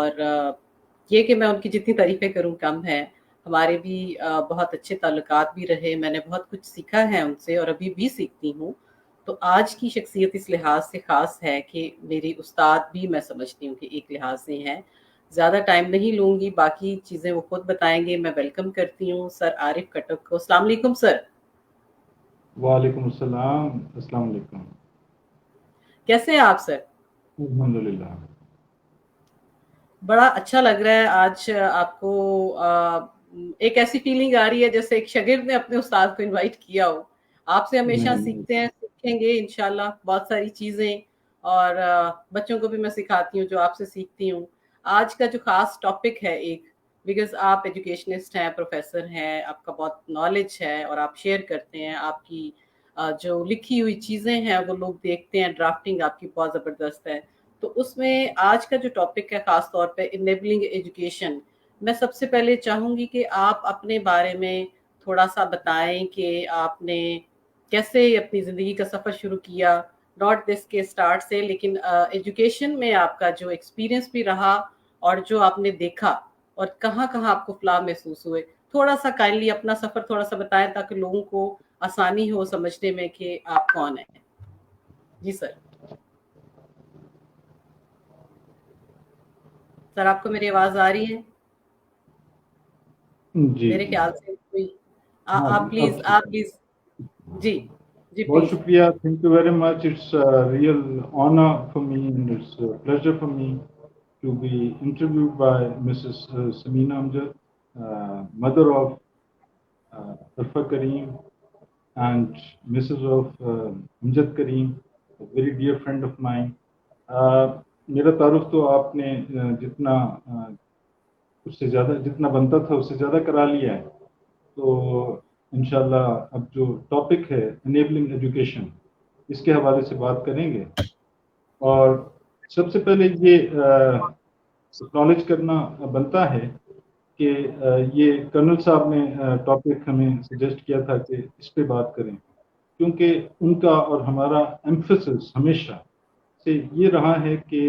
اور یہ کہ میں ان کی جتنی تعریفیں کروں کم ہے. ہمارے بھی بہت اچھے تعلقات بھی رہے. میں نے بہت کچھ سیکھا ہے ان سے اور ابھی بھی سیکھتی ہوں. تو آج کی شخصیت اس لحاظ سے خاص ہے کہ میری استاد بھی میں سمجھتی ہوں کہ ایک لحاظ سے ہیں. زیادہ ٹائم نہیں لوں گی, باقی چیزیں وہ خود بتائیں گے. میں ویلکم کرتی ہوں سر عارف کھٹک کو. السلام علیکم سر. وعلیکم السلام. السلام علیکم. کیسے ہیں آپ سر؟ الحمدللہ. بڑا اچھا لگ رہا ہے آج آپ کو. ایک ایسی فیلنگ آ رہی ہے جیسے ایک شاگرد نے اپنے استاد کو انوائٹ کیا ہو. آپ سے ہمیشہ سیکھتے ہیں, سیکھیں گے انشاءاللہ بہت ساری چیزیں, اور بچوں کو بھی میں سکھاتی ہوں جو آپ سے سیکھتی ہوں. آج کا جو خاص ٹاپک ہے ایک, بیکاز آپ ایجوکیشنسٹ ہیں, پروفیسر ہیں, آپ کا بہت نالج ہے اور آپ شیئر کرتے ہیں. آپ کی جو لکھی ہوئی چیزیں ہیں وہ لوگ دیکھتے ہیں, ڈرافٹنگ آپ کی بہت زبردست ہے. تو اس میں آج کا جو ٹاپک ہے خاص طور پہ انیبلنگ ایجوکیشن. میں سب سے پہلے چاہوں گی کہ آپ اپنے بارے میں تھوڑا سا بتائیں کہ آپ نے کیسے اپنی زندگی کا سفر شروع کیا, ناٹ دس کے اسٹارٹ سے, لیکن ایجوکیشن میں آپ کا جو ایکسپیرینس بھی رہا اور جو آپ نے دیکھا اور کہاں کہاں آپ کو فلاح محسوس ہوئے. تھوڑا سا کائنڈلی اپنا سفر تھوڑا سا بتائیں تاکہ لوگوں کو آسانی ہو سمجھنے میں کہ آپ کون ہیں. جی سر. سر آپ کو میری آواز آ رہی ہے؟ جی میرے جی خیال سے کوئی ہاں آپ پلیز جی جی بہت پلیز. شکریہ. Thank you very much. It's real honour for me and it's pleasure for me to be interviewed by Mrs Samina Amjad, mother of Arfa Karim and Mrs. of Amjad Karim, a very dear friend of mine. میرا تعارف تو آپ نے جتنا اس سے زیادہ جتنا بنتا تھا اس سے زیادہ کرا لیا ہے. تو انشاءاللہ اب جو ٹاپک ہے انیبلنگ ایجوکیشن, اس کے حوالے سے بات کریں گے. اور سب سے پہلے یہ اکنالج کرنا بنتا ہے کہ یہ کرنل صاحب نے ٹاپک ہمیں سجیسٹ کیا تھا کہ اس پہ بات کریں, کیونکہ ان کا اور ہمارا ایمفسس ہمیشہ سے یہ رہا ہے کہ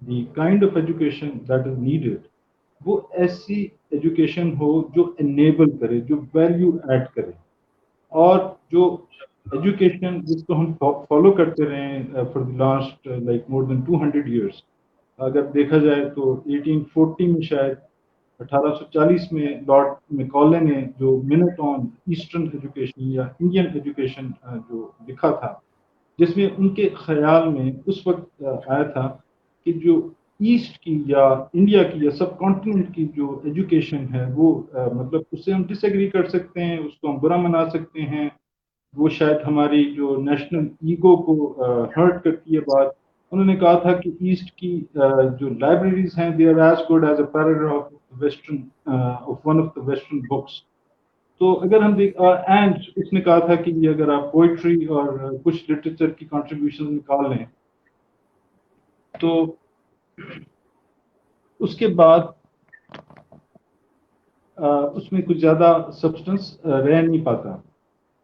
the kind of education that is needed وہ ایسی ایجوکیشن ہو جو انیبل کرے, جو ویلیو ایڈ کرے, اور جو ایجوکیشن جس کو ہم فالو کرتے رہے for the last like more than 200 years. اگر دیکھا جائے تو 1840 میں شاید 1840 میں لارڈ میکالے نے جو منٹ آن ایسٹرن ایجوکیشن یا انڈین ایجوکیشن جو لکھا تھا, جس میں ان کے خیال میں اس وقت آیا تھا کہ جو ایسٹ کی یا انڈیا کی یا سب کانٹیننٹ کی جو ایجوکیشن ہے وہ مطلب اس سے ہم ڈس ایگری کر سکتے ہیں, اس کو ہم برا منا سکتے ہیں, وہ شاید ہماری جو نیشنل ایگو کو ہرٹ کرتی ہے بات. انہوں نے کہا تھا کہ ایسٹ کی جو لائبریریز ہیں they are as good as a paragraph western of one of the western books. تو اگر ہم اینڈ اس نے کہا تھا کہ یہ اگر آپ پوئٹری اور کچھ لٹریچر کی کنٹریبیوشن نکال لیں تو اس کے بعد اس میں کچھ زیادہ سبسٹنس رہ نہیں پاتا.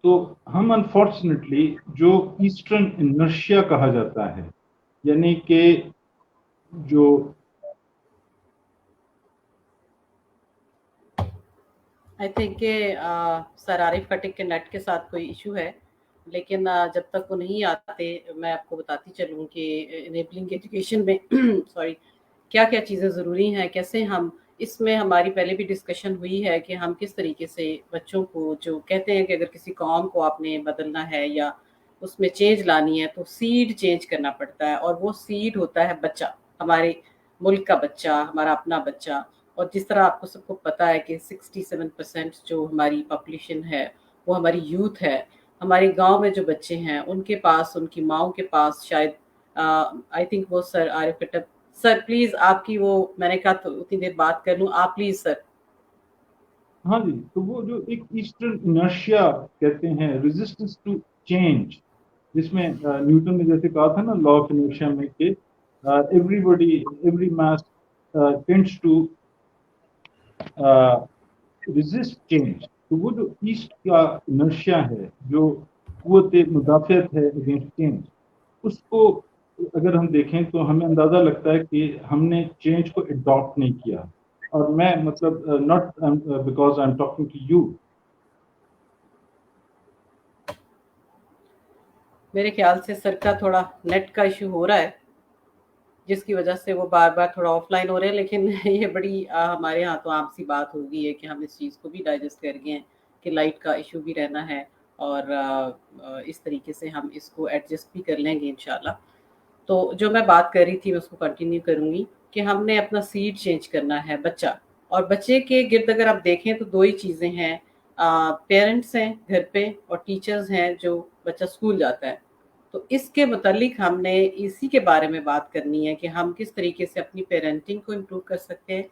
تو ہم انفارچونیٹلی جو ایسٹرن انرشیا کہا جاتا ہے, یعنی کہ جو آئی تھنک کہ سر عارف کھٹک کے نیٹ کے ساتھ کوئی ایشو ہے, لیکن جب تک وہ نہیں آتے میں آپ کو بتاتی چلوں کہ انیبلنگ ایجوکیشن میں سوری کیا کیا چیزیں ضروری ہیں, کیسے ہم اس میں ہماری پہلے بھی ڈسکشن ہوئی ہے کہ ہم کس طریقے سے بچوں کو, جو کہتے ہیں کہ اگر کسی قوم کو آپ نے بدلنا ہے یا اس میں چینج لانی ہے تو سیڈ چینج کرنا پڑتا ہے, اور وہ سیڈ ہوتا ہے بچہ, ہمارے ملک کا بچہ, ہمارا اپنا بچہ. اور جس طرح آپ کو سب کو پتہ ہے کہ 67% جو ہماری پاپولیشن ہے وہ ہماری یوتھ ہے. ہمارے گاؤں میں جو بچے ہیں ان کے پاس, ان کی ماؤں کے پاس شاید آئی تھنک وہ سر عارف کھٹک سر پلیز آپ کی وہ میں نے کہا تو اتنی دیر بات کر لوں, آپ پلیز سر. ہاں جی, تو وہ جو ایک ایسٹرن انرشیا کہتے ہیں, ریزسٹنس ٹو چینج, جس میں نیوٹن نے جیسے کہا تھا نا لا آف انرشیا میں کہ every mass tends to resist change. تو وہ جو ایسٹ کا انرشیا ہے, جو قوت مدافعت ہے اگینسٹ چینج, اس کو اگر ہم دیکھیں تو ہمیں اندازہ لگتا ہے کہ ہم نے چینج کو اڈاپٹ نہیں کیا. اور میں مطلب not because I am talking to you. میرے خیال سے سر کا تھوڑا نیٹ کا ایشو ہو رہا ہے جس کی وجہ سے وہ بار بار تھوڑا آف لائن ہو رہے ہیں، لیکن یہ بڑی ہمارے ہاں تو عام سی بات ہو گئی ہے کہ ہم اس چیز کو بھی ڈائجسٹ کر گئے ہیں کہ لائٹ کا ایشو بھی رہنا ہے، اور اس طریقے سے ہم اس کو ایڈجسٹ بھی کر لیں گے انشاءاللہ. تو جو میں بات کر رہی تھی میں اس کو کنٹینیو کروں گی کہ ہم نے اپنا سیٹ چینج کرنا ہے بچہ. اور بچے کے گرد اگر آپ دیکھیں تو دو ہی چیزیں ہیں، پیرنٹس ہیں گھر پہ اور ٹیچرز ہیں جو بچہ اسکول جاتا ہے. تو اس کے متعلق ہم نے اسی کے بارے میں بات کرنی ہے کہ ہم کس طریقے سے اپنی پیرنٹنگ کو امپروو کر سکتے ہیں،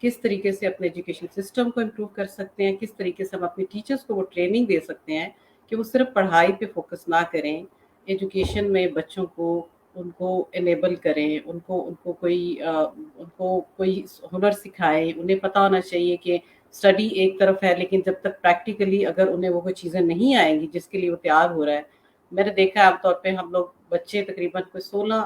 کس طریقے سے اپنے ایجوکیشن سسٹم کو امپروو کر سکتے ہیں، کس طریقے سے ہم اپنی ٹیچرز کو وہ ٹریننگ دے سکتے ہیں کہ وہ صرف پڑھائی پہ فوکس نہ کریں، ایجوکیشن میں بچوں کو ان کو انیبل کریں، ان کو کوئی ہنر سکھائیں. انہیں پتہ ہونا چاہیے کہ اسٹڈی ایک طرف ہے، لیکن جب تک پریکٹیکلی اگر انہیں وہ کوئی چیزیں نہیں آئیں گی جس کے لیے وہ تیار ہو رہا ہے. میں نے دیکھا ہے عام طور پہ ہم لوگ بچے تقریباً کوئی 16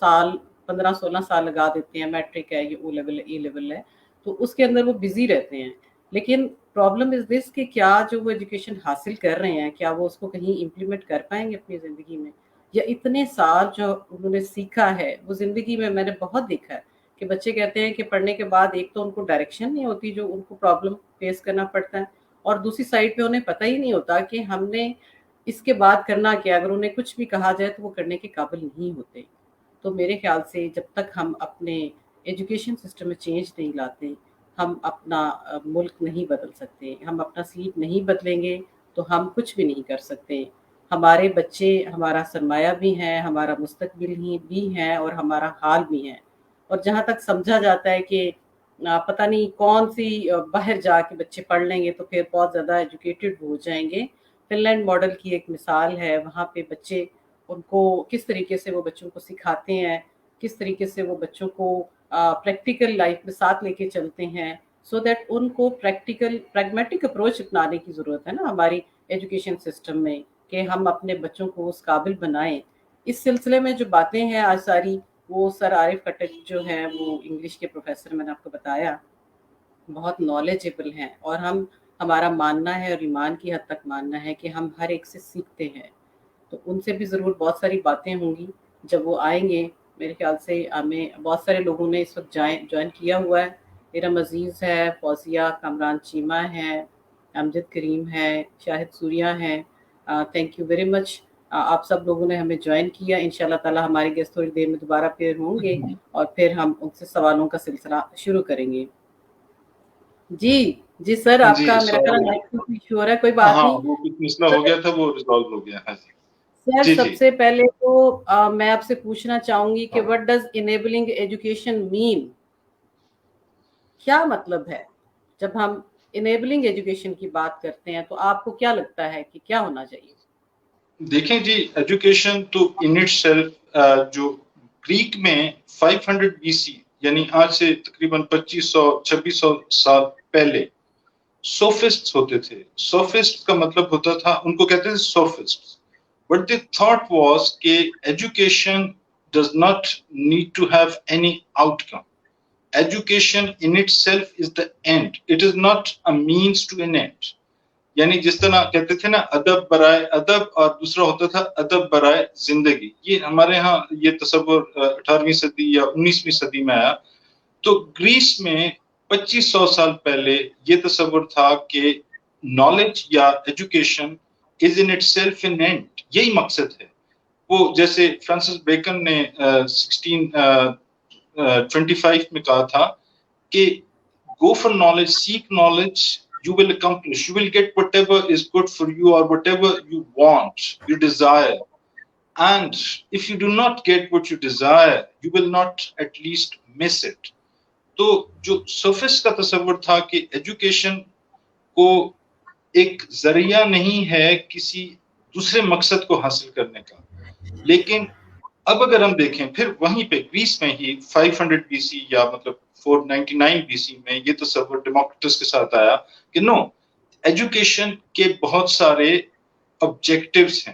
سال 15-16 سال لگا دیتے ہیں، میٹرک ہے، یہ او لیول اے لیول ہے، تو اس کے اندر وہ بزی رہتے ہیں. لیکن پرابلم از دس کہ کیا جو وہ ایجوکیشن حاصل کر رہے ہیں کیا وہ اس کو کہیں امپلیمنٹ کر پائیں گے اپنی زندگی میں، یا اتنے سال جو انہوں نے سیکھا ہے وہ زندگی میں نے بہت دیکھا ہے کہ بچے کہتے ہیں کہ پڑھنے کے بعد ایک تو ان کو ڈائریکشن نہیں ہوتی جو ان کو پرابلم فیس کرنا پڑتا ہے، اور دوسری سائڈ پہ انہیں پتہ ہی نہیں ہوتا کہ ہم نے اس کے بعد کرنا کیا. اگر انہیں کچھ بھی کہا جائے تو وہ کرنے کے قابل نہیں ہوتے. تو میرے خیال سے جب تک ہم اپنے ایجوکیشن سسٹم میں چینج نہیں لاتے ہم اپنا ملک نہیں بدل سکتے. ہم اپنا سیٹ نہیں بدلیں گے تو ہم کچھ بھی نہیں کر سکتے. ہمارے بچے ہمارا سرمایہ بھی ہیں، ہمارا مستقبل بھی ہیں، اور ہمارا حال بھی ہے. اور جہاں تک سمجھا جاتا ہے کہ پتہ نہیں کون سی باہر جا کے بچے پڑھ لیں گے تو پھر بہت زیادہ ایجوکیٹڈ ہو جائیں گے. فن لینڈ ماڈل کی ایک مثال ہے، وہاں پہ بچے ان کو کس طریقے سے وہ بچوں کو سکھاتے ہیں، کس طریقے سے وہ بچوں کو پریکٹیکل لائف میں ساتھ لے کے چلتے ہیں، سو دیٹ ان کو پریگمیٹک اپروچ اپنانے کی ضرورت ہے نا ہماری ایجوکیشن سسٹم میں، کہ ہم اپنے بچوں کو اس قابل بنائیں. اس سلسلے میں جو باتیں ہیں آج ساری، وہ سر عارف کھٹک جو ہیں وہ انگلش کے پروفیسر میں نے آپ کو بتایا بہت نالجبل ہیں، اور ہمارا ماننا ہے اور ایمان کی حد تک ماننا ہے کہ ہم ہر ایک سے سیکھتے ہیں. تو ان سے بھی ضرور بہت ساری باتیں ہوں گی جب وہ آئیں گے. میرے خیال سے ہمیں بہت سارے لوگوں نے اس وقت جوائن کیا ہوا ہے. ارم عزیز ہے، فوزیہ، کامران چیمہ ہے، امجد کریم ہے، شاہد سوریہ ہیں. تھینک یو ویری مچ. آپ سب لوگوں نے ہمیں جوائن کیا. انشاءاللہ تعالی ہمارے گیسٹ تھوڑی دیر میں دوبارہ پھر ہوں گے اور پھر ہم ان سے سوالوں کا سلسلہ شروع کریں گے. جی سر، آپ جی کا میرا خیال نیٹ ایشو ہو رہا ہے، کوئی بات ہاں نہیں. وہ کچھ مسئلہ ہو گیا تھا، وہ ریزالو ہو گیا. ہاں جی سر جی سب جی سے پہلے تو میں آپ سے پوچھنا چاہوں گی کہ وٹ ڈز انیبلنگ ایجوکیشن مین؟ کیا مطلب ہے جب ہم انیبلنگ ایجوکیشن کی بات کرتے ہیں؟ تو آپ کو کیا لگتا ہے کہ کیا ہونا چاہیے؟ دیکھیں جی، ایجوکیشن تو ان اٹ سیلف جو گریک میں 500 BC یعنی آج سے تقریباً 2500-2600 سال پہلے سوفسٹ ہوتے تھے. سوفسٹ کا مطلب ہوتا تھا، ان کو کہتے تھے sophist. But the thought was کہ education does not need to have any outcome. Education in itself is the end, it is not a means to an end. یعنی جس طرح کہتے تھے نا ادب برائے ادب، اور دوسرا ہوتا تھا ادب برائے زندگی. یہ ہمارے ہاں یہ تصور 18ویں صدی یا 19ویں صدی میں آیا. تو گریس میں 2500 سال پہلے یہ تصور تھا کہ نالج یا education is in it self in and, یہی مقصد ہے. وہ جیسے فرانسس بیکن نے 1625 میں کہا تھا کہ go for knowledge, seek knowledge, you will accomplish, you will get whatever is good for you or whatever you want, you desire. And if you do not get what you desire, you will not at least miss it. تو جو سوفسٹ کا تصور تھا کہ education کو ایک ذریعہ نہیں ہے کسی دوسرے مقصد کو حاصل کرنے کا. لیکن اب اگر ہم دیکھیں پھر وہیں پہ گریس میں ہی 500 BC یا مطلب 499 BC میں یہ تصور ڈیموکریٹس کے ساتھ آیا کہ نو، ایجوکیشن کے بہت سارے آبجیکٹیوز ہیں.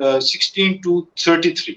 16 to 33.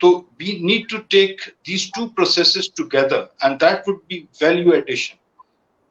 So we need to take these two processes together, and that would be value addition.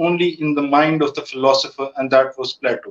only in the mind of the philosopher, and that was Plato.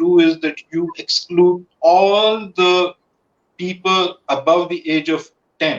do is that you exclude all the people above the age of 10.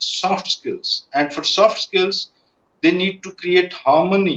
soft skills, and for soft skills they need to create harmony.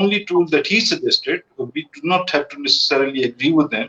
only tool that he suggested, we do not have to necessarily agree with them,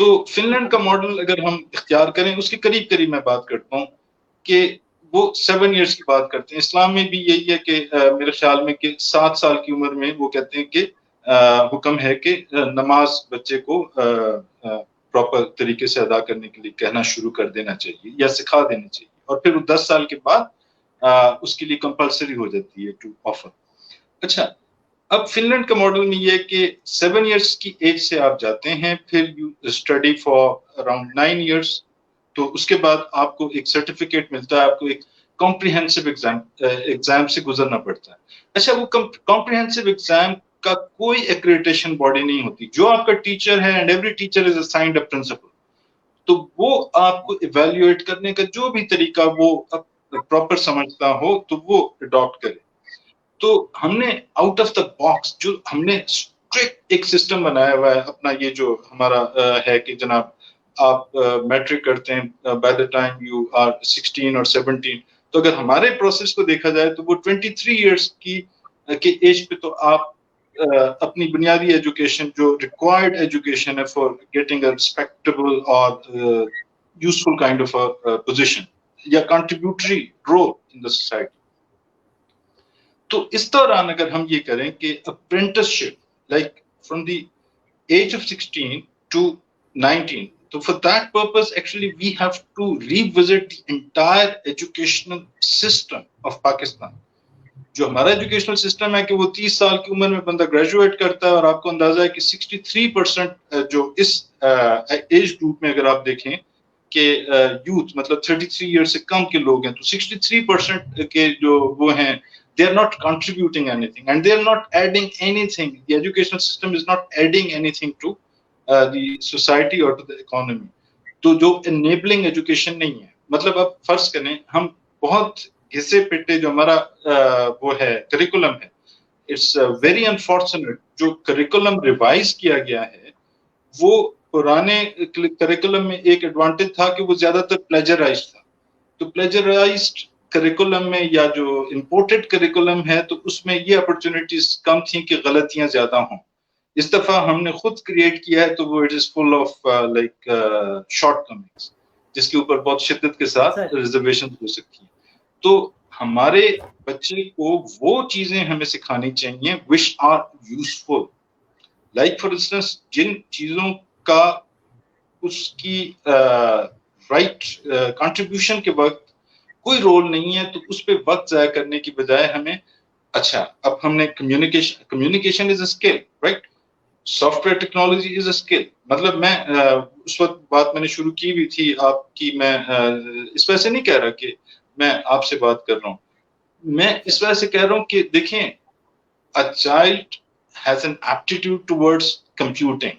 تو fun land کا model اگر ہم اختیار کریں اس کے قریب قریب میں بات کرتا ہوں کہ وہ 7 ایئرس کی بات کرتے ہیں. اسلام میں بھی یہی ہے کہ میرے خیال میں کہ 7 سال کی عمر میں وہ کہتے ہیں کہ حکم ہے کہ نماز بچے کو پراپر طریقے سے ادا کرنے کے لیے کہنا شروع کر دینا چاہیے یا سکھا دینا چاہیے, اور پھر 10 سال کے بعد اس کے لیے کمپلسری ہو جاتی ہے ٹو آفر. اچھا, اب فن لینڈ کا ماڈل میں یہ ہے کہ 7 ایئرس کی ایج سے آپ جاتے ہیں, پھر you study for around 9 years, تو اس کے بعد آپ کو ایک سرٹیفکیٹ ملتا ہے, آپ کو ایک کمپریہنسو ایگزام سے گزرنا پڑتا ہے. اچھا, وہ کمپریہنسو ایگزام کا کوئی ایکریڈیٹیشن باڈی نہیں ہوتی, جو آپ کا ٹیچر ہے and every teacher is assigned a principle, تو وہ آپ کو ایویلیویٹ کرنے کا جو بھی طریقہ وہ پراپر سمجھتا ہو تو وہ اڈاپٹ کرے. تو ہم نے آؤٹ آف دا باکس جو ہم نے اسٹرکٹ ایک سسٹم بنایا ہوا ہے اپنا, یہ جو ہمارا ہے کہ جناب آپ میٹرک کرتے ہیں by the time you are 16 اور 17, تو اگر ہمارے پروسیس کو دیکھا جائے تو وہ 23 ایئرس کی ایج پہ تو آپ اپنی بنیادی ایجوکیشن جو ریکوائرڈ ایجوکیشن ہے فار گیٹنگ اے ریسپیکٹیبل اور یوزفل کائنڈ آف پوزیشن یا contributory role in the society. تو اس دوران اگر ہم یہ کریں کہ apprenticeship like from the age of 16 to 19, تو for that purpose actually we have to revisit the entire educational system of Pakistan. جو ہمارا ایجوکیشنل سسٹم ہے کہ وہ 30 سال کی عمر میں بندہ گریجویٹ کرتا ہے, اور آپ کو اندازہ ہے کہ 63% جو اس ایج گروپ میں اگر آپ دیکھیں کہ یوتھ مطلب 33 ایئر سے کم کے لوگ ہیں, تو 63% کے جو وہ ہیں they are not contributing anything and they are not adding anything. The educational system is not adding anything to the society or to the economy. تو جو enabling education نہیں ہے, مطلب اب فرض کریں ہم بہت گھسے پٹے جو ہمارا وہ ہے کریکولم ہے, اٹس ویری انفارچونیٹ جو کریکولم ریوائز کیا گیا ہے وہ پرانے کریکولم میں ایک ایڈوانٹیج تھا کہ وہ زیادہ تر پلیجرائزڈ تھا. تو پلیجرائزڈ کریکولم میں یا جو امپورٹڈ کریکولم ہے تو اس میں یہ اپرچونیٹیز کم تھیں کہ غلطیاں زیادہ ہوں. اس دفعہ ہم نے خود کریٹ کیا ہے تو وہ it is full of like shortcomings جس کے اوپر بہت شدت کے ساتھ ریزرویشن ہو سکتی ہیں. تو ہمارے بچے کو وہ چیزیں ہمیں سکھانی چاہیے which are useful, like for instance جن چیزوں کا اس کی رائٹ کنٹریبیوشن کے وقت کوئی رول نہیں ہے, تو اس پہ وقت ضائع کرنے کی بجائے ہمیں اچھا اب ہم نے communication is a skill, right, soft where technology is a skill. مطلب میں اس وقت بات میں نے شروع کی بھی تھی آپ کی, میں اس وجہ سے نہیں کہہ رہا کہ میں آپ سے بات کر رہا ہوں, میں اس وجہ سے کہہ رہا ہوں کہ دیکھیں a child has an aptitude towards computing.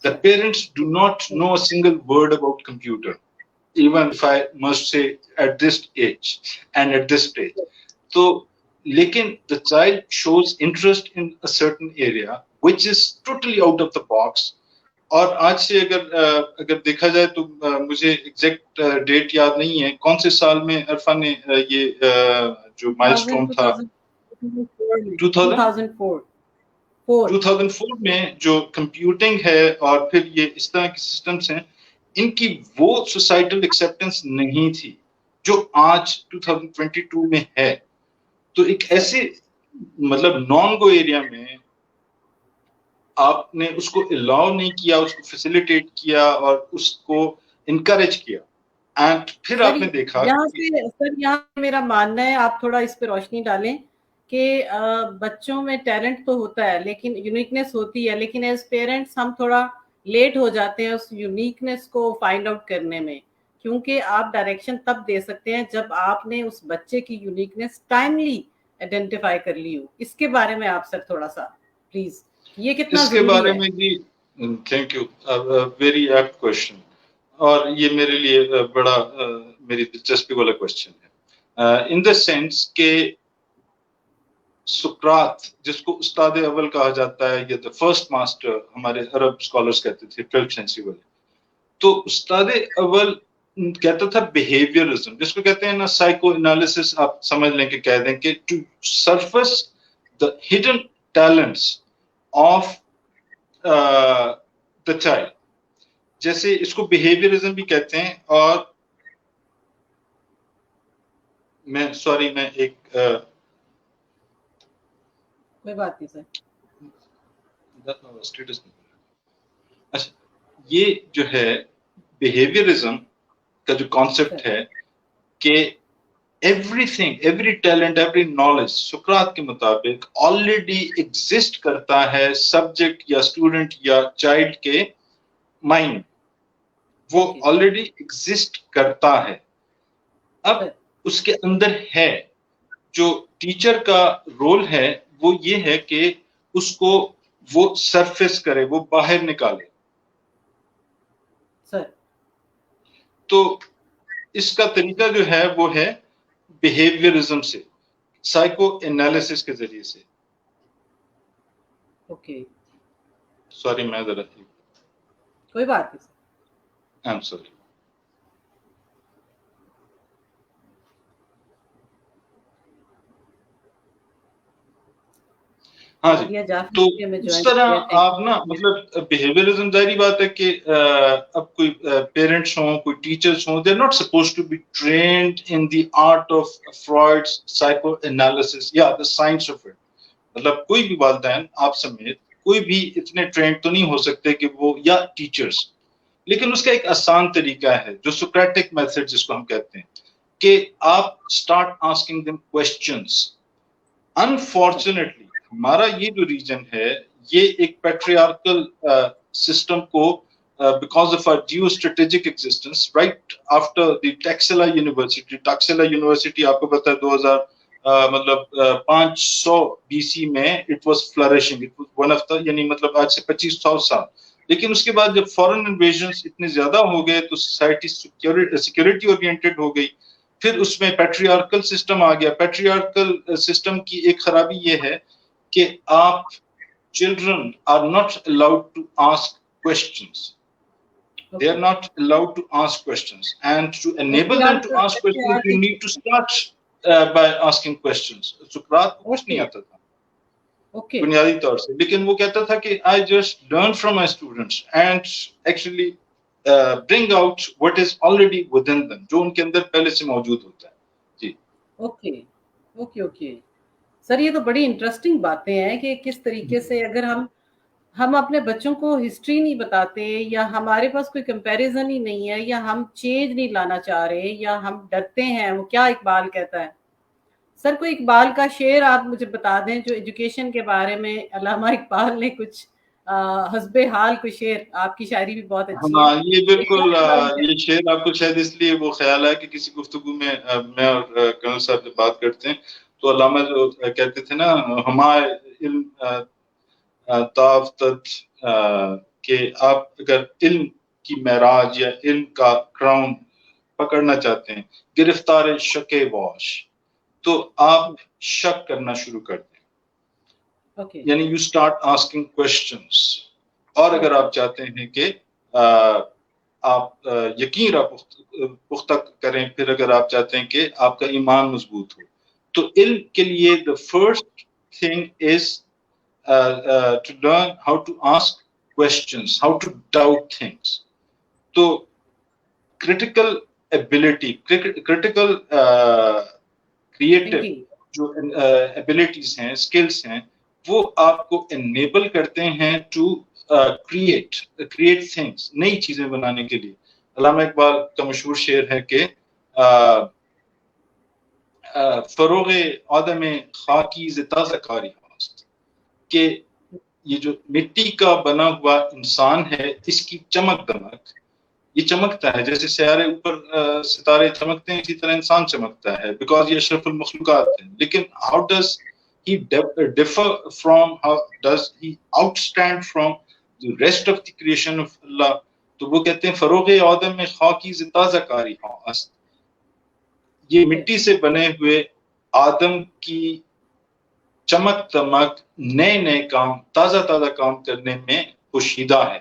The parents do not know a single word about computer, even if I must say at this age and at this stage. So lekin the child shows interest in a certain area which is totally out of the box. اور آج سے اگر دیکھا جائے تو مجھے exact date یاد نہیں ہے کون سے سال میں عرفا نے یہ جو مائلسٹون تھا 2004 میں جو کمپیوٹنگ ہے اور پھر یہ اس طرح کے سسٹمز ہیں, ان کی وہ سوسائٹل ایکسیپٹنس نہیں تھی جو آج 2022 میں ہے. تو ایک ایسے مطلب نان گو ایریا میں آپ نے اس کو الاؤ نہیں کیا, اس کو فیسیلیٹیٹ کیا اور اس کو انکریج کیا, اینڈ پھر آپ نے دیکھا یہاں میرا ماننا ہے, آپ تھوڑا اس پہ روشنی ڈالیں کہ بچوں میں ٹیلنٹ تو ہوتا ہے لیکن یونیکنیس ہوتی ہے, لیکن ایز پیرنٹس ہم تھوڑا لیٹ ہو جاتے ہیں اس یونیکنیس کو فائنڈ آؤٹ کرنے میں, کیونکہ آپ ڈائریکشن تب دے سکتے ہیں جب آپ نے اس بچے کی یونیکنیس ٹائملی آئیڈینٹیفائی کر لی ہو. اس کے بارے میں آپ سر تھوڑا سا پلیز, یہ کتنا اس کے بارے میں جی thank you, very apt question, اور یہ میرے لیے بڑا میری دلچسپی والا کوشچن ہے ان دا سینس کہ سقراط جس کو استاد اول کہا جاتا ہے یا دا فرسٹ ماسٹر ہمارے عرب اسکالرس کہتے تھے 12th سینچری والے, تو استاد اول کہتا تھا بیہیویئرزم جس کو کہتے ہیں نا سائیکو انالیسس, آپ سمجھ لیں کہ کہہ دیں کہ to surface the hidden talents of the child. جیسے اس کو بیہیویئرزم بھی کہتے ہیں. اور میں ایک کوئی بات نہیں سر. اچھا یہ جو ہے بیہیویئرزم کا جو کانسیپٹ ہے کہ every thing, every talent, every knowledge سقراط کے مطابق آلریڈی ایگزسٹ کرتا ہے سبجیکٹ یا اسٹوڈنٹ یا چائلڈ کے مائنڈ، وہ آلریڈی ایگزسٹ کرتا ہے. اب اس کے اندر ہے، جو ٹیچر کا رول ہے وہ یہ ہے کہ اس کو وہ سرفیس کرے، وہ باہر نکالے. تو اس کا طریقہ جو ہے وہ ہے بیہیویئرزم سے، سائیکو انالیسس کے ذریعے سے. اوکے سوری میں ذرا کوئی بات نہیں. I am sorry. ہاں جی، تو اس طرح آپ نا مطلب بیہیویئرزم ظاہری بات ہے کہ اب کوئی پیرنٹس ہوں، کوئی ٹیچرس ہوں، they are not suppose to be trained in the art of Freud's psychoanalysis یا دا سائنس آف اٹ. مطلب کوئی بھی والدین آپ سمیت کوئی بھی اتنے ٹرینڈ تو نہیں ہو سکتے کہ وہ، یا ٹیچرس، لیکن اس کا ایک آسان طریقہ ہے جو سوکریٹک میتھڈ جس کو ہم کہتے ہیں، کہ آپ start asking them questions. Unfortunately ہمارا یہ جو ریجن ہے یہ ایک پیٹریارکل سسٹم کو because of our geostrategic existence right after the Taxila university آپ کو پتا ہے 2000 مطلب 500 BC میں it was flourishing, it was one of the, یعنی مطلب آج سے 2500 سال. لیکن اس کے بعد جب فورن انویژنس اتنے زیادہ ہو گئے تو سوسائٹی سیکورٹی اورینٹڈ ہو گئی. پھر اس میں پیٹریارکل سسٹم آ گیا. پیٹریارکل سسٹم کی ایک خرابی یہ ہے کہ آپ children are not allowed to ask questions. They are not allowed to ask questions, and to enable them to ask questions you need to start by asking questions. سقراط کو کچھ نہیں آتا تھا بنیادی طور سے، لیکن وہ کہتا تھا کہ I just learn from my students and actually bring out what is already within them، جو ان کے اندر پہلے سے موجود ہوتا ہے. جی اوکے سر، یہ تو بڑی انٹرسٹنگ باتیں ہیں کہ کس طریقے سے اگر ہم اپنے بچوں کو ہسٹری نہیں بتاتے، یا ہمارے پاس کوئی کمپیریزن ہی نہیں ہے، یا ہم چینج نہیں لانا چاہ رہے، یا ہم ڈرتے ہیں. وہ کیا اقبال کہتا ہے سر، کوئی اقبال کا شعر آپ مجھے بتا دیں جو ایجوکیشن کے بارے میں علامہ اقبال نے کچھ حسب حال کوئی شعر. آپ کی شاعری بھی بہت اچھی ہے. ہاں یہ بالکل، یہ شعر آپ کو شاید اس لیے وہ خیال ہے کہ کسی گفتگو میں میں اور کرنل صاحب جب بات کرتے ہیں تو علامہ جو کہتے تھے نا، ہمارے علم تافتت، کہ آپ اگر علم کی معراج یا علم کا کراؤن پکڑنا چاہتے ہیں، گرفتار شک واش، تو آپ شک کرنا شروع کر دیں. یعنی یو اسٹارٹ آسکنگ کوسچنس. اور اگر آپ چاہتے ہیں کہ آپ یقین پختہ کریں، پھر اگر آپ چاہتے ہیں کہ آپ کا ایمان مضبوط ہو، تو علم کے لیے the first thing is to learn how to ask questions, how to doubt things. تو critical ability, critical creative جو abilities ہیں، skills ہیں، وہ آپ کو enable کرتے ہیں to create things، نئی چیزیں بنانے کے لیے. علامہ اقبال کا مشہور شعر ہے کہ فروغ آدم خاکی ز تازہ کاری ہاست، کہ یہ جو مٹی کا بنا ہوا انسان ہے اس کی چمک دمک، یہ چمکتا ہے جیسے سیارے اوپر ستارے چمکتے ہیں، اسی طرح انسان چمکتا ہے بیکاز یہ اشرف المخلوقات ہے. لیکن how does he differ from, how does he outstand from the rest of the creation of Allah؟ تو وہ کہتے ہیں فروغ آدم میں خاکی ز تازہ کاری ہاست، یہ مٹی سے بنے ہوئے آدم کی چمک دمک نئے کام، تازہ کام کرنے میں پوشیدہ ہے.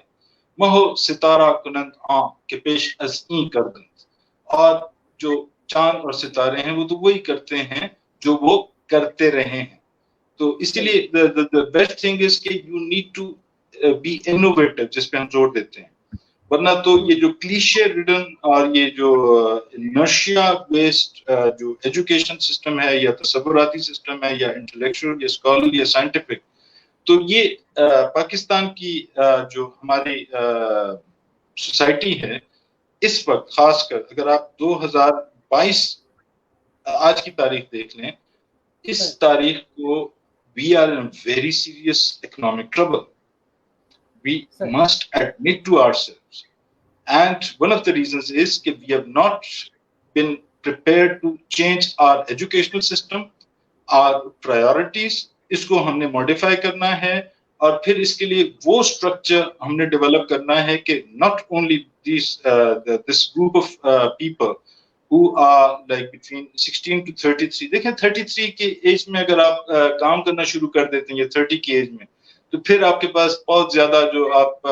مہو ستارہ کنند آن کے پیش از این کردند، اور جو چاند اور ستارے ہیں وہ تو وہی کرتے ہیں جو وہ کرتے رہے ہیں. تو اسی لیے the best thing is کہ you need to be innovative، جس پہ ہم زور دیتے ہیں. ورنہ تو یہ جو کلیشے ریڈن اور یہ جو انرشیا بیسڈ جو ایجوکیشن سسٹم ہے یا تصوراتی سسٹم ہے یا انٹلیکچوئل یا اسکالر یا سائنٹیفک، تو یہ پاکستان کی جو ہماری سوسائٹی ہے اس وقت، خاص کر اگر آپ 2022 آج کی تاریخ دیکھ لیں، اس تاریخ کو we are in very serious economic trouble. We must admit to ourselves. And one of the reasons is that we have not been prepared to change our educational system, our priorities. اس کو ہم نے modify کرنا ہے اور پھر اس کے لیے وہ structure ہم نے develop کرنا ہے کہ not only this group of people who are like between 16 to 33. دیکھیں 33 کے ایج میں اگر آپ کام کرنا شروع کر دیتے ہیں یا 30 کی ایج میں، تو پھر آپ کے پاس بہت زیادہ جو آپ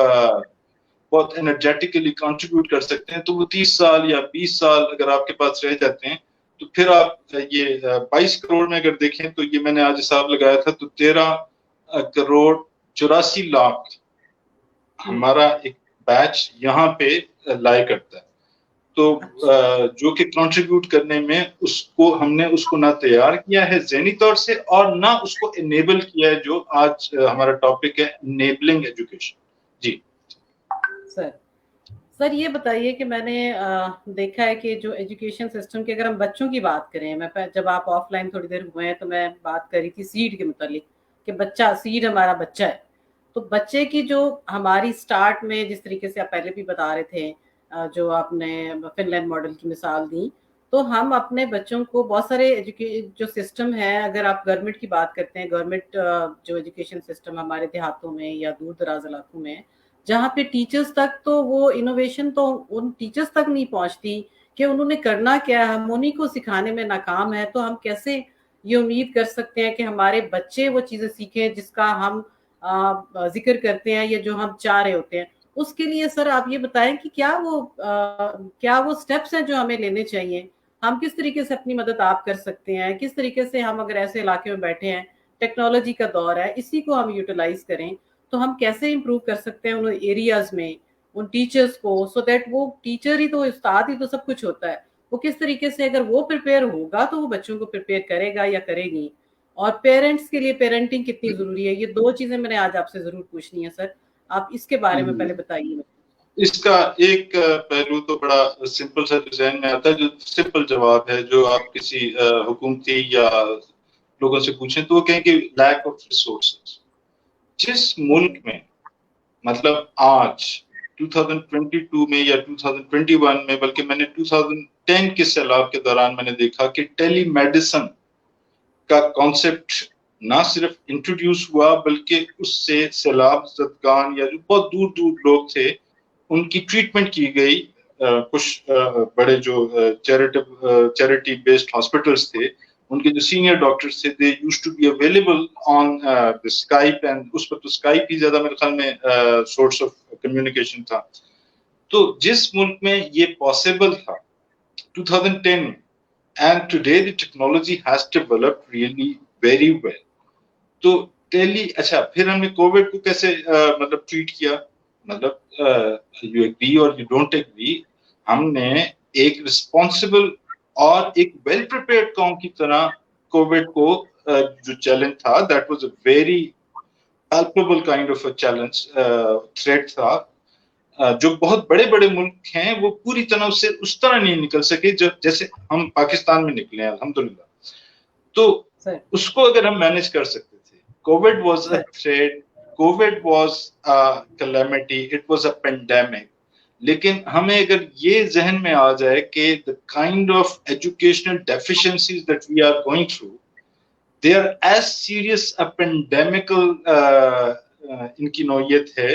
بہت انرجیٹیکلی کنٹریبیوٹ کر سکتے ہیں، تو وہ 30 سال یا 20 سال اگر آپ کے پاس رہ جاتے ہیں، تو پھر آپ یہ 22 کروڑ میں اگر دیکھیں تو یہ میں نے آج حساب لگایا تھا، تو 13 کروڑ 84 لاکھ ہمارا ایک بیچ یہاں پہ لائے کرتا ہے. تو جو کہ کنٹریبیوٹ کرنے میں اس کو ہم نے اس کو نہ تیار کیا ہے ذہنی طور سے اور نہ اس کو انیبل کیا ہے، جو آج ہمارا ٹاپک ہے انیبلنگ ایجوکیشن. جی سر یہ بتائیے کہ میں نے دیکھا ہے کہ جو ایجوکیشن سسٹم کی اگر ہم بچوں کی بات کریں، میں جب آپ آف لائن تھوڑی دیر ہوئے ہیں تو میں بات کر رہی تھی سیڈ کے متعلق کہ بچہ سیڈ ہمارا بچہ ہے. تو بچے کی جو ہماری سٹارٹ میں جس طریقے سے آپ پہلے بھی بتا رہے تھے، جو آپ نے فن لینڈ ماڈل کی مثال دی، تو ہم اپنے بچوں کو بہت سارے جو سسٹم ہے، اگر آپ گورنمنٹ کی بات کرتے ہیں، گورنمنٹ جو ایجوکیشن سسٹم ہمارے دیہاتوں میں یا دور دراز علاقوں میں، جہاں پہ ٹیچرز تک تو وہ انوویشن تو ان ٹیچرز تک نہیں پہنچتی کہ انہوں نے کرنا کیا ہے، ہم انہیں کو سکھانے میں ناکام ہے. تو ہم کیسے یہ امید کر سکتے ہیں کہ ہمارے بچے وہ چیزیں سیکھیں جس کا ہم ذکر کرتے ہیں یا جو ہم چاہ رہے ہوتے ہیں؟ اس کے لیے سر آپ یہ بتائیں کہ کیا وہ سٹیپس ہیں جو ہمیں لینے چاہیے، ہم کس طریقے سے اپنی مدد آپ کر سکتے ہیں، کس طریقے سے ہم اگر ایسے علاقے میں بیٹھے ہیں، ٹیکنالوجی کا دور ہے، اسی کو ہم یوٹیلائز کریں، تو ہم کیسے امپروو کر سکتے ہیں ان ایریاز میں ان ٹیچرز کو، سو دیٹ وہ ٹیچر ہی تو استاد ہی تو سب کچھ ہوتا ہے، وہ کس طریقے سے اگر وہ پریپیئر ہوگا تو وہ بچوں کو پریپیئر کرے گا یا کرے گی. اور پیرنٹس کے لیے پیرنٹنگ کتنی ضروری ہے، یہ دو چیزیں میں نے آج آپ سے ضرور پوچھنی ہے سر. آپ اس کے بارے میں پہلے بتائیے. اس کا ایک پہلو تو بڑا سمپل سا ذہن میں آتا ہے، جو سمپل جواب ہے، جو آپ کسی حکومتی یا لوگوں سے پوچھیں تو وہ کہیں کہ لیک آف ریسورسز. جس ملک میں مطلب آج 2022 میں یا 2021 میں، بلکہ میں نے 2010 کے سیلاب کے دوران میں نے دیکھا کہ ٹیلی میڈیسن کا کانسیپٹ نہ صرف انٹروڈیوس ہوا، بلکہ اس سے سیلاب زدگان یا جو بہت دور دور لوگ تھے ان کی ٹریٹمنٹ کی گئی. کچھ بڑے جو چیریٹی بیسڈ ہاسپٹلس تھے، ان کے جو سینئر ڈاکٹرز تھے، they used to be available on Skype, and اس پر تو اسکائپ ہی زیادہ میرے خیال میں سورس آف کمیونیکیشن تھا. تو جس ملک میں یہ پاسبل تھا 2010 میں، and today the technology has developed really very well. تو اچھا پھر ہم نے کووڈ کو کیسے مطلب ٹریٹ کیا، مطلب یو ایگری اور یو ڈونٹ ایگری، ہم نے ایک رسپانسبل اور ایک ویل پریپیئرڈ قوم کی طرح کووڈ کو جو چیلنج تھا، that was a very palpable kind of a challenge, threat تھا. جو بہت بڑے بڑے ملک ہیں وہ پوری طرح سے اس طرح نہیں نکل سکے جیسے ہم پاکستان میں نکلے ہیں الحمدللہ. تو اس کو اگر ہم مینج کر سکتے تھے. Covid was a threat, Covid was calamity, it was a pandemic. لیکن ہمیں اگر یہ ذہن میں آ جائے کہ the kind of educational deficiencies that we are going through, they are as serious a pandemical ان کی نوعیت ہے،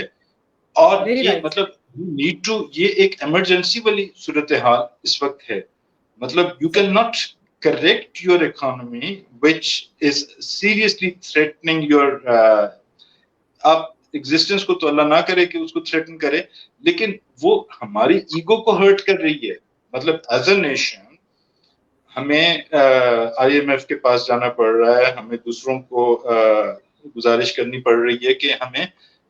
اور یہ مطلب نیڈ ٹو، یہ ایک ایمرجنسی والی صورتحال اس وقت ہے. مطلب you can not correct your economy which is seriously threatening your, آپ ایگزسٹنس کو تو اللہ نہ کرے کہ اس کو تھریٹن کرے، لیکن وہ ہماری ایگو کو ہرٹ کر رہی ہے. مطلب ایز اے نیشن ہمیں آئی ایم ایف کے پاس جانا پڑ رہا ہے، ہمیں دوسروں کو گزارش کرنی پڑ رہی ہے کہ ہمیں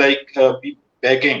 like be begging,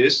is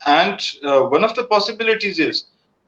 And one of the possibilities is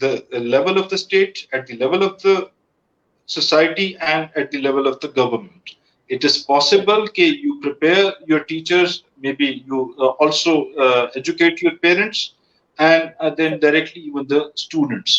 the level of the state, at the level of the society, and at the level of the government. It is possible that you prepare your teachers, maybe you also educate your parents, and then directly even the students.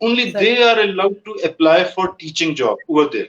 only they are allowed to apply for teaching job over there.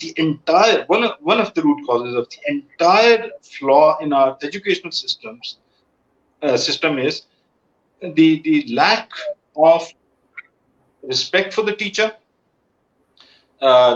the entire one of the root causes of the entire flaw in our educational system is the lack of respect for the teacher,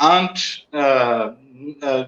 and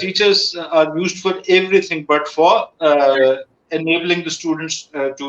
teachers are used for everything but for enabling the students to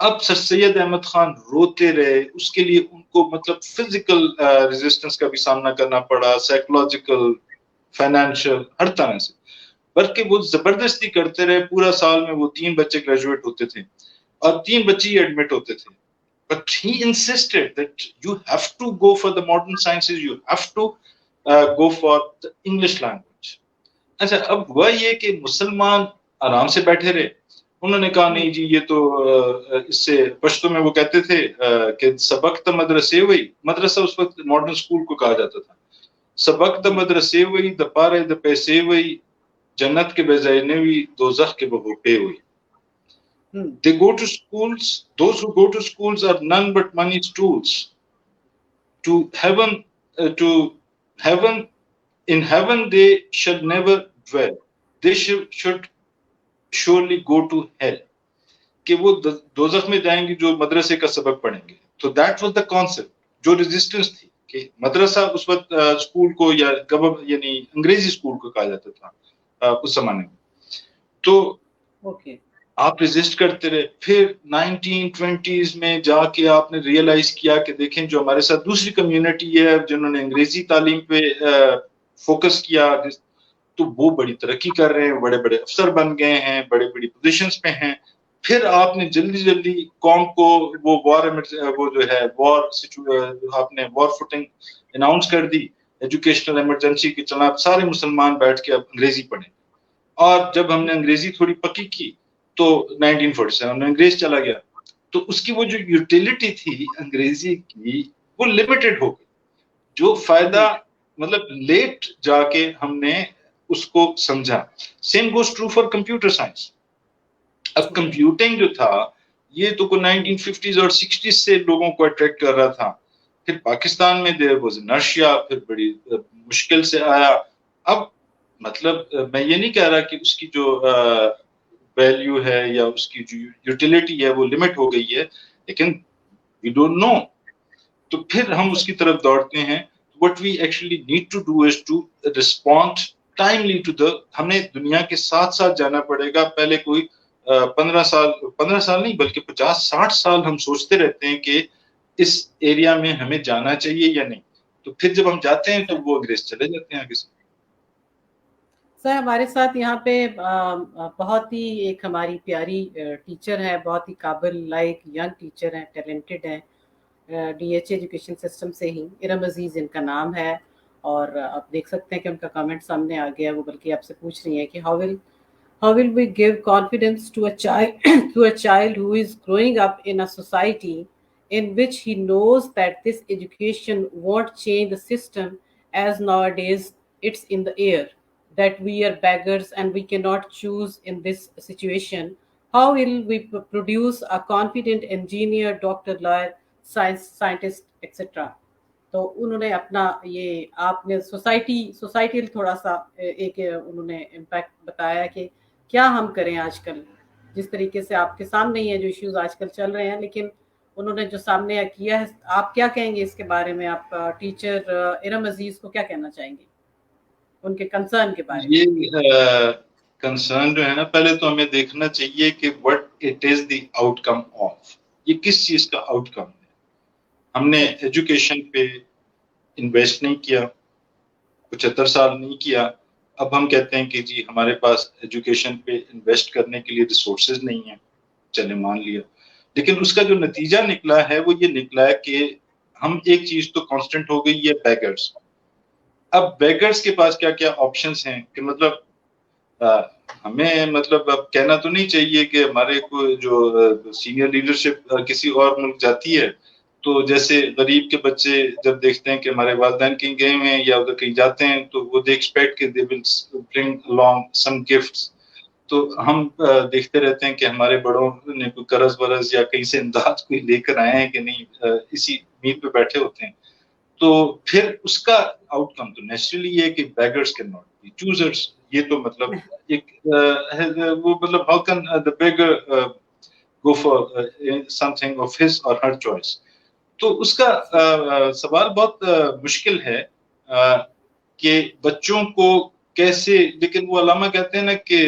اب سر سید احمد خان روتے رہے, اس کے لیے ان کو مطلب physical resistance کا بھی سامنا کرنا پڑا, سائیکولوجیکل, فائنینشیل, ہر طرح سے, بلکہ وہ زبردستی کرتے رہے. پورا سال میں وہ 3 بچے گریجویٹ ہوتے تھے اور 3 بچے ہی ایڈمٹ ہوتے تھے. But he insisted that you have to go for the modern sciences, you have to go for the English language. اچھا, اب ہوا یہ کہ مسلمان آرام سے بیٹھے رہے. انہوں نے کہا نہیں جی یہ تو اس سے پشتو میں وہ کہتے تھے کہ سبقت مدرسے ہوئی, مدرسہ اس وقت ماڈرن اسکول کو کہا جاتا تھا, سبقت مدرسے ہوئی دپارے دپیسے ہوئی جنت کے بجائے ہوئی دوزخ کے بہوپے ہوئی. They go to schools, those who go to schools are none but money stools. To heaven, in heaven they shall never dwell. They should surely go to hell. کہ وہ دوزخ میں جائیں گے جو مدرسے کا سبق پڑھیں گے. تو that was the concept, جو ریزسٹنس تھی کہ مدرسہ اس وقت اسکول کو یا یعنی انگریزی اسکول کو کہا جاتا تھا اس زمانے میں. تو آپ ریزسٹ کرتے رہے. پھر 1920s میں جا کے آپ نے ریئلائز کیا کہ دیکھیں جو ہمارے ساتھ دوسری کمیونٹی ہے جنہوں نے انگریزی تعلیم پہ فوکس کیا تو وہ بڑی ترقی کر رہے ہیں, بڑے بڑے افسر بن گئے ہیں, بڑے بڑی پوزیشنز پہ ہیں. پھر آپ نے جلدی جلدی قوم کو وہ وہ جو ہے آپ نے وار فوٹنگ اناؤنس کر دی, ایجوکیشنل ایمرجنسی کی چلا سارے مسلمان بیٹھ کے اب انگریزی پڑھیں. اور جب ہم نے انگریزی تھوڑی پکی کی تو 1947 میں انگریز چلا گیا. تو اس کی وہ جو یوٹیلیٹی تھی انگریزی کی وہ لمیٹڈ ہو گئی. جو فائدہ مطلب لیٹ جا کے ہم نے اس کو سمجھا. Same goes true for computer science. اب کمپیوٹنگ جو تھا یہ تو 1950s اور 60s سے لوگوں کو اٹریکٹ کر رہا تھا. پھر پاکستان میں دیر واز انرشیا, پھر بڑی مشکل سے آیا. اب مطلب میں یہ نہیں کہہ رہا کہ اس کی جو ویلیو ہے یا اس کی جو یوٹیلیٹی ہے وہ لمٹ ہو گئی ہے, لیکن وی ڈونٹ نو. تو پھر ہم اس کی طرف دوڑتے ہیں. what we actually need to do is to respond timely to the, ہمیں دنیا کے ساتھ ساتھ جانا پڑے گا. پہلے کوئی 15 سال نہیں بلکہ 50-60 سال ہم سوچتے رہتے ہیں کہ اس ایریا میں ہمیں جانا چاہیے یا نہیں. تو پھر جب ہم جاتے ہیں تو وہ انگریز چلے جاتے ہیں آگے سے. سر ہمارے ساتھ یہاں پہ بہت ہی ایک ہماری پیاری ٹیچر ہے, بہت ہی قابل لائق ینگ ٹیچر ہیں, ٹیلنٹڈ ہیں, ڈی ایچ ایجوکیشن سسٹم سے ہی. ارم عزیز ان کا نام ہے, اور آپ دیکھ سکتے ہیں کہ ان کا کامنٹ سامنے آ گیا. وہ بلکہ آپ سے پوچھ رہی ہیں کہ how will we give confidence to a child who is growing up in a society in which he knows that this education won't change the system, as nowadays it's in the air that we are beggars and we cannot choose in this situation. How will we produce a confident engineer, doctor, lawyer, scientist, etc.? تو انہوں نے اپنا یہ آپ نے society تھوڑا سا ایک انہوں نے امپیکٹ بتایا کہ کیا ہم کریں آج کل, جس طریقے سے آپ کے سامنے ہی ہے جو ایشوز آج کل چل رہے ہیں, لیکن انہوں نے جو سامنے کیا ہے. آپ کیا کہیں گے اس کے بارے میں؟ آپ ٹیچر ارم عزیز کو کیا کہنا چاہیں گے ان کے کنسرن کے بارے میں؟ یہ کنسرن جو ہے نا, پہلے تو ہمیں دیکھنا چاہیے کہ what it is the outcome of, یہ کس چیز کا آؤٹ کم ہے. ہم نے ایجوکیشن پہ انویسٹ نہیں کیا, 75 سال نہیں کیا. اب ہم کہتے ہیں کہ جی ہمارے پاس ایجوکیشن پہ انویسٹ کرنے کے لیے ریسورسز نہیں ہیں. چلے مان لیا, لیکن اس کا جو نتیجہ نکلا ہے وہ یہ نکلا ہے کہ ہم ایک چیز تو کانسٹنٹ ہو گئی ہے, بیگرز. اب بیگرز کے پاس کیا کیا آپشنز ہیں کہ مطلب ہمیں مطلب اب کہنا تو نہیں چاہیے کہ ہمارے کو جو سینئر لیڈرشپ کسی اور ملک جاتی ہے تو جیسے غریب کے بچے جب دیکھتے ہیں کہ ہمارے والدین کہیں گئے ہوئے ہیں یا ادھر کہیں جاتے ہیں تو وہ دے ایکسپیکٹ کہ دے ول برنگ along some gifts. تو ہم دیکھتے رہتے ہیں کہ ہمارے بڑوں نے کوئی قرض ورض یا کہیں سے امداد کوئی لے کر آئے ہیں کہ نہیں, اسی امید پہ بیٹھے ہوتے ہیں. تو پھر اس کا آؤٹ کم تو نیچرلی یہ ہے کہ beggars can not be choosers. یہ تو مطلب ایک وہ مطلب how can the beggar go for something of his or her choice. تو اس کا سوال بہت مشکل ہے کہ بچوں کو کیسے, لیکن وہ علامہ کہتے ہیں نا کہ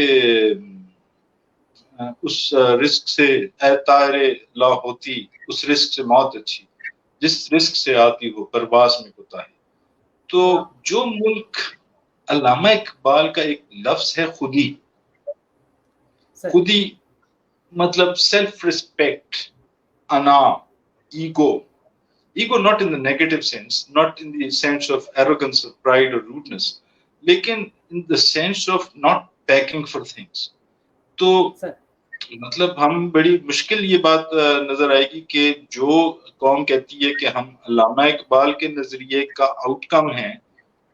اس رزق سے اے طائر لا ہوتی اس رزق سے موت اچھی جس رزق سے آتی ہو پرواز میں کوتاہی. تو جو ملک علامہ اقبال کا ایک لفظ ہے خودی مطلب سیلف ریسپیکٹ, انا, ego not in the negative sense, not in the sense of arrogance or pride or rudeness, لیکن in the sense of not begging for things. تو مطلب ہم بڑی مشکل یہ بات نظر آئے گی کہ جو قوم کہتی ہے کہ ہم علامہ اقبال کے نظریے کا آؤٹ کم ہیں,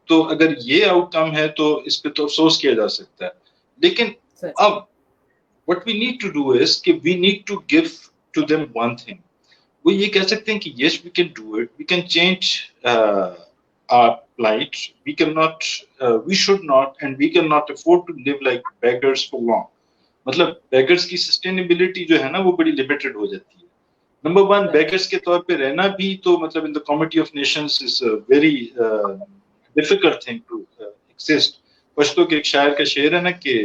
تو اگر یہ آؤٹ کم ہے تو اس پہ تو افسوس کیا جا سکتا ہے. لیکن اب what we need to do is کہ we need to give to them one thing. وہ یہ کہہ سکتے ہیں کہ yes we can do it, we can change our plight, we should not and we cannot afford to live like beggars for long. مطلب beggars کی sustainability جو ہے نا وہ بڑی لمیٹڈ ہو جاتی ہے. نمبر ون, بیگرز کے طور پہ رہنا بھی تو مطلب in the comity of nations is very difficult thing to exist. Pashto کے ایک شاعر کا شعر ہے نا کہ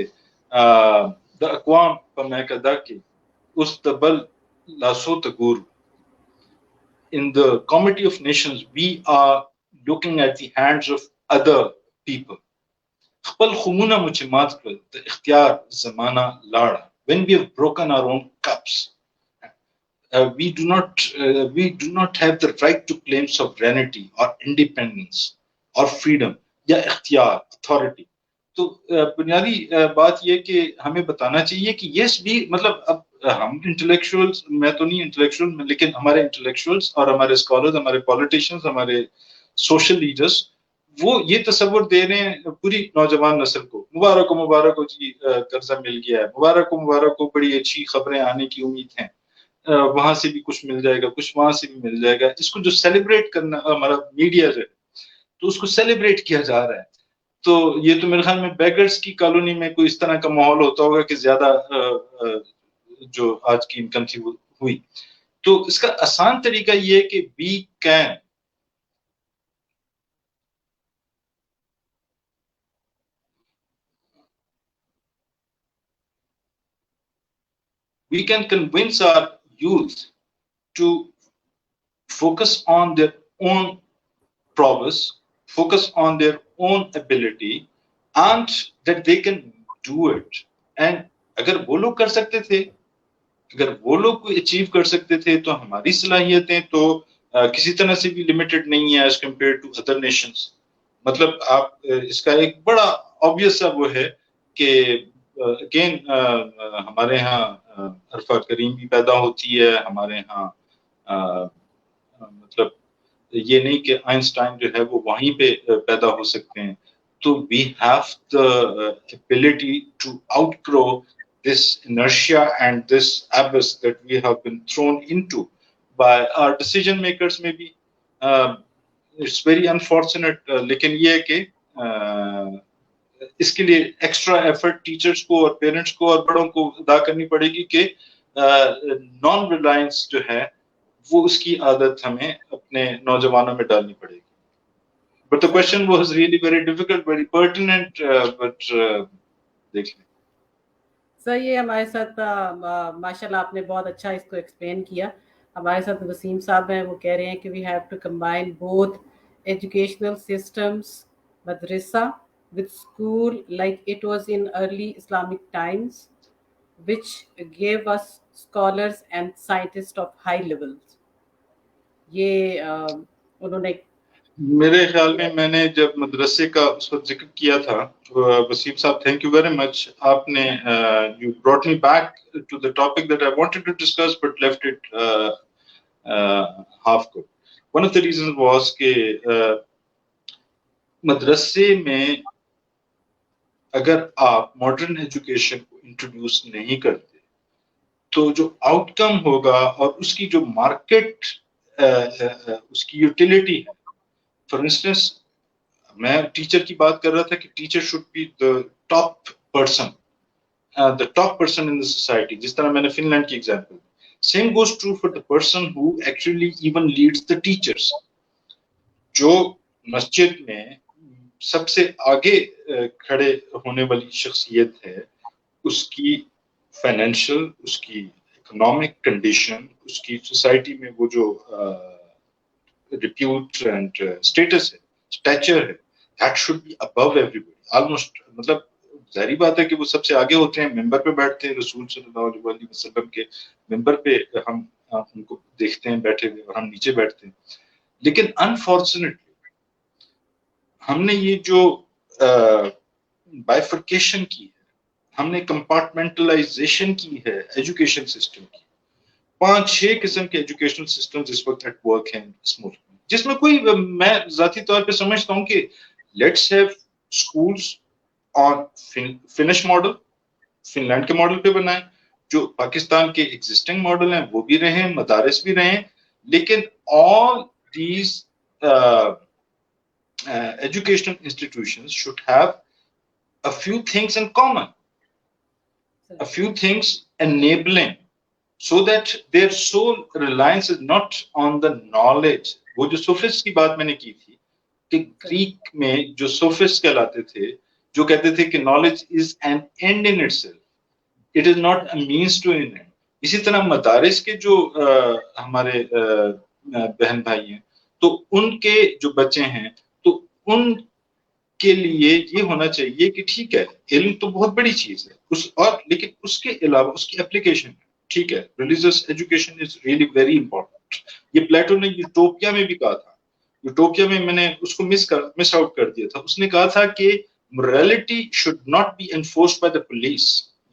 دا اقوام پر میں کدا کہ اس تبل لاسو تگور. In the committee of nations we are looking at the hands of other people. خپل خمونه مچمات کړل د اختیار زمانہ لاړه. When we have broken our own cups, we do not have the right to claim sovereignty or independence or freedom یا اختیار authority. تو بنیادی بات یہ کہ ہمیں بتانا چاہیے کہ یس بھی مطلب اب ہم انٹلیکچوئلس, میں تو نہیں انٹلیکچوئل لیکن ہمارے انٹلیکچوئلس اور ہمارے اسکالرز, ہمارے پولیٹیشینز, ہمارے سوشل لیڈرز وہ یہ تصور دے رہے ہیں پوری نوجوان نسل کو, مبارک ہو جی قرضہ مل گیا ہے, مبارک ہو بڑی اچھی خبریں آنے کی امید ہیں, وہاں سے بھی کچھ مل جائے گا, کچھ وہاں سے بھی مل جائے گا. اس کو جو سیلیبریٹ کرنا ہمارا میڈیا جو ہے تو اس کو سیلیبریٹ کیا جا رہا ہے. تو یہ تو میرے خیال میں بیگرز کی کالونی میں کوئی اس طرح کا ماحول ہوتا ہوگا کہ زیادہ جو آج کی انکم تھی وہ ہوئی. تو اس کا آسان طریقہ یہ ہے کہ we can convince our youth to focus on their own prowess, focus on their own ability, and that they can do it. And اگر وہ لوگ کر سکتے تھے, اگر وہ لوگ کوئی اچیو کر سکتے تھے تو ہماری صلاحیتیں تو کسی طرح سے بھی لمیٹڈ نہیں ہیں as compare to other nations. مطلب آپ اس کا ایک بڑا آبویس سا وہ ہے کہ اگین ہمارے ہاں عرفہ کریم بھی پیدا ہوتی ہے, ہمارے ہاں مطلب یہ نہیں کہ آئنسٹائن جو ہے وہ وہیں پہ پیدا ہو سکتے ہیں. تو we have the ability to outgrow this inertia and this abyss that we have been thrown into by our decision makers maybe. It's very unfortunate, لیکن یہ ہے کہ اس کے لیے ایکسٹرا ایفرٹ ٹیچرز کو اور پیرنٹس کو اور بڑوں کو ادا کرنی پڑے گی کہ نان ریلائنس جو ہے وہ اس کی عادت ہمیں اپنے نوجوانوں میں ڈالنی پڑے گی. But the question was really very difficult, very pertinent, but دیکھ لیں. سر یہ ہمارے ساتھ ماشاءاللہ آپ نے بہت اچھا اس کو ایکسپلین کیا. ہمارے ساتھ وسیم صاحب ہیں, وہ کہہ رہے ہیں کہ we have to combine both educational systems madrasa with school like it was in early Islamic times, which gave us scholars and scientists of high levels. یہ انہوں نے میرے خیال میں نے جب مدرسے کا اس وقت ذکر کیا تھا, وسیم صاحب تھینک یو ویری مچ, آپ نے you brought me back to the topic that I wanted to discuss but left it half cooked. One of the reasons was کہ مدرسے میں اگر آپ ماڈرن ایجوکیشن کو انٹروڈیوس نہیں کرتے تو جو آؤٹ کم ہوگا اور اس کی جو مارکیٹ اس کی یوٹیلیٹی ہے. فار انسٹنس میں ٹیچر کی بات کر رہا تھا کہ teacher should be the top person in the society, جس طرح میں نے فن لینڈ کی example. Same goes true for the person who actually even leads the teachers. جو مسجد میں سب سے آگے کھڑے ہونے والی شخصیت ہے, اس کی فائنینشیل، اس کی اکنامک کنڈیشن، اس کی سوسائٹی میں وہ جو ریپیوٹ اینڈ اسٹیٹس ہے، اسٹیچر ہے، that should be above everybody almost. مطلب ظاہری بات ہے کہ وہ سب سے آگے ہوتے ہیں، ممبر پہ بیٹھتے ہیں، رسول صلی اللہ علیہ وسلم کے ممبر پہ ہم ان کو دیکھتے ہیں بیٹھے ہوئے اور ہم نیچے بیٹھتے ہیں. لیکن انفارچونیٹلی ہم نے یہ جو بائیفرکیشن کی ہے، ہم نے کمپارٹمنٹلائزیشن کی ہے ایجوکیشن سسٹم کی. 5-6 قسم کے ایجوکیشنل سسٹم اس وقت ایٹ ورک ہیں اس ملک میں، جس میں کوئی، میں ذاتی طور پہ سمجھتا ہوں کہ let's have schools on Finnish model, Finland کے ماڈل پہ بنائیں، جو پاکستان کے ایگزسٹنگ ماڈل ہیں وہ بھی رہیں، مدارس بھی رہیں، لیکن all these educational institutions should have a few things in common, a few things enabling, so that their sole reliance is not on the knowledge. وہ جو سوفسٹ کی بات میں نے کی تھی کہ گریک میں جو سوفسٹ کہلاتے تھے، جو کہتے تھے کہ knowledge is an end in itself, it is not a means to an end. اسی طرح مدارس کے جو ہمارے بہن بھائی ہیں، تو ان کے جو بچے ہیں، تو ان کے لیے یہ ہونا چاہیے کہ ٹھیک ہے، علم تو بہت بڑی چیز ہے اور لیکن اس کے علاوہ اس کی اپلیکیشن، ٹھیک ہے، religious education is really very important. یہ پلیٹو نے یوٹوپیا میں بھی کہا تھا. یوٹوپیا میں نے اس کو مس آؤٹ کر دیا تھا. اس نے کہا تھا کہ morality should not be enforced by the police.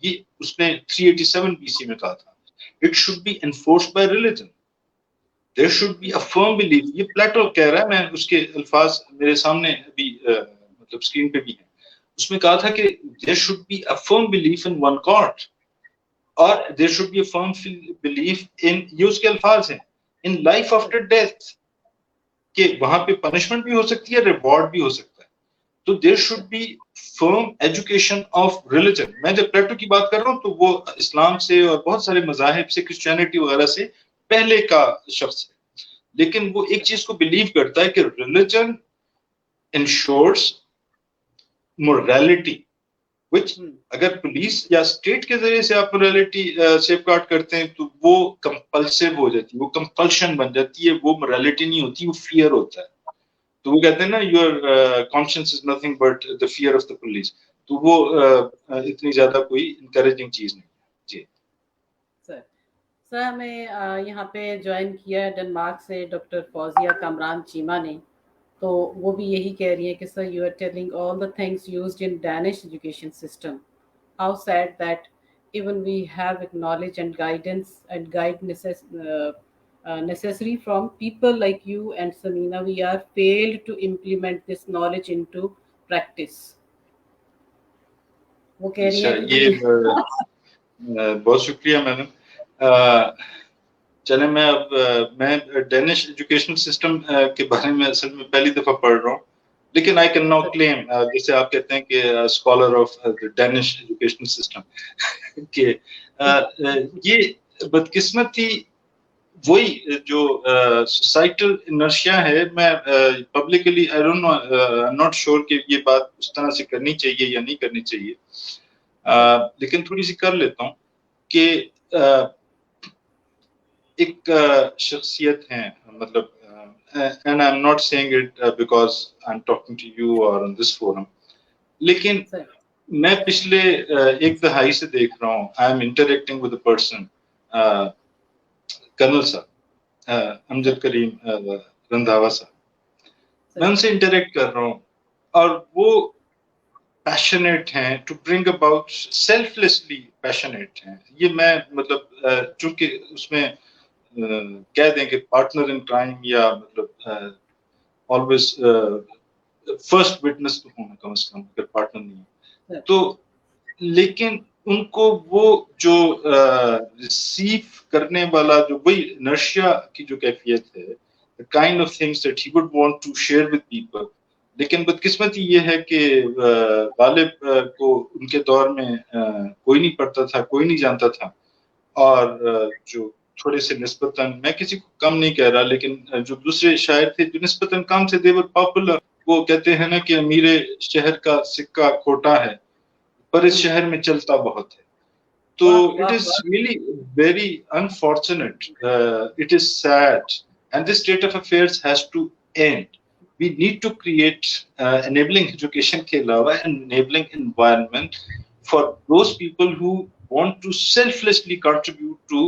یہ اس نے 387 BC میں کہا تھا. It should be enforced by religion. There should be a firm belief. یہ پلیٹو کہہ رہا ہے، میں اس کے الفاظ میرے سامنے ابھی مطلب اسکرین پہ بھی ہیں. اس میں کہا تھا کہ there should be a firm belief in one God, اور there should be a firm belief in، یہ اس کے الفاظ ہیں، in life after death، کہ وہاں پہ پنشمنٹ بھی ہو سکتی ہے، ریوارڈ بھی ہو سکتا ہے. تو there should be firm education of religion. میں جب پلیٹو کی بات کر رہا ہوں تو وہ اسلام سے اور بہت سارے مذاہب سے، کرسچینٹی وغیرہ سے پہلے کا شخص ہے، لیکن وہ ایک چیز کو بلیو کرتا ہے کہ ریلیجن انشورس morality, which اگر پولیس یا اسٹیٹ کے ذریعے سے آپ morality سیف گارڈ کرتے ہیں تو وہ کمپلسو ہو جاتی ہے، وہ کمپلشن بن جاتی ہے، وہ morality نہیں ہوتی، وہ فیئر ہوتا ہے. تو وہ کہتے ہیں نا your conscience is nothing but the fear of the police. تو وہ اتنی زیادہ کوئی انکریجنگ چیز نہیں ہے. جی سر ہمیں یہاں پہ جوائن کیا ہے ڈنمارک سے ڈاکٹر فوزیہ کامران چیمہ نے، تو وہ بھی یہی کہہ رہی ہیں کہ sir you are telling all the things used in Danish education system, how said that even we have acknowledge and guidance and guide necessary from people like you and Samina, we are failed to implement this knowledge into practice. وہ کہہ رہی ہیں یہ بہت شکریہ madam. چلیں میں Danish education system کے بارے میں اصل میں پہلی دفعہ پڑھ رہا ہوں، لیکن آئی کین ناؤ کلیم، جیسے آپ کہتے ہیں کہ scholar of Danish education system, کہ یہ بدقسمتی وہی جو سوسائٹل انرشیا ہے. میں publicly I don't know, I am not sure کہ یہ بات اس طرح سے کرنی چاہیے یا نہیں کرنی چاہیے، لیکن تھوڑی سی کر لیتا ہوں کہ ایک شخصیت ہیں، مطلب and I'm not saying it because I'm talking to you or on this forum، لیکن میں پچھلے ایک دہائی سے دیکھ رہا ہوں I am interacting with a person، colonel صاحب امجد کریم رندھاوا صاحب، میں ان سے انٹریکٹ کر رہا ہوں اور وہ پیشنیٹ ہیں to bring about, selflessly passionate ہیں. یہ میں مطلب چونکہ اس میں کہہ دیں کہ پارٹنر ان کرائم یا مطلب آلویز فرسٹ وٹنس تو ہونا کم از کم، اگر پارٹنر نہیں ہے تو، لیکن ان کو وہ جو ریسیو کرنے والا جو وہی نرشیا کی جو کیفیت ہے، kind of things that he would want to share with people. لیکن بدقسمتی یہ ہے کہ غالب کو ان کے دور میں کوئی نہیں پڑھتا تھا، کوئی نہیں جانتا تھا، اور جو تھوڑے سے نسبتاً، میں کسی کو کم نہیں کہہ رہا، لیکن جو دوسرے شاعر تھے جو نسبتاً کم سے دیور پاپولر، وہ کہتے ہیں نا کہ امیر شہر کا سکہ کھوٹا ہے پر اس شہر میں چلتا بہت ہے. So it is really very unfortunate. It is sad, and this state of affairs has to end. We need to create enabling education ke alawa an enabling environment for those people who want to selflessly contribute to.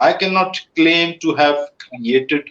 I cannot claim to have created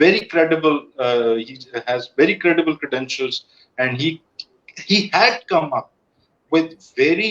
very credible, he has very credible credentials, and he had come up with very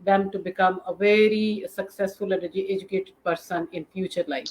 them to become a very successful and educated person in future life.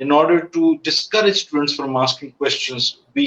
in order to discourage students from asking questions, we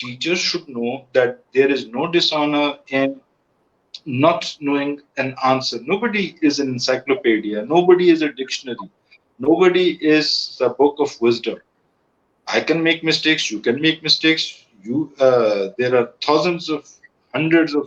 teachers should know that there is no dishonor in not knowing an answer. Nobody is an encyclopedia. Nobody is a dictionary. Nobody is a book of wisdom. I can make mistakes. You can make mistakes. There are thousands of, hundreds of,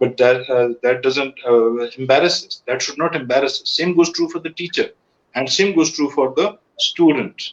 but that doesn't embarrass us. That should not embarrass us. Same goes true for the teacher and same goes true for the student.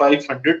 500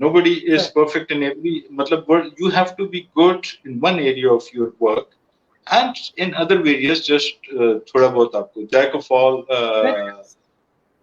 Nobody is perfect in every, matlab you have to be good in one area of your work and in other areas just thoda bahut aapko jack of all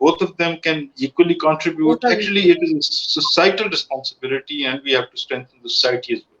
both of them can equally contribute. Actually it is a societal responsibility and we have to strengthen the society as well.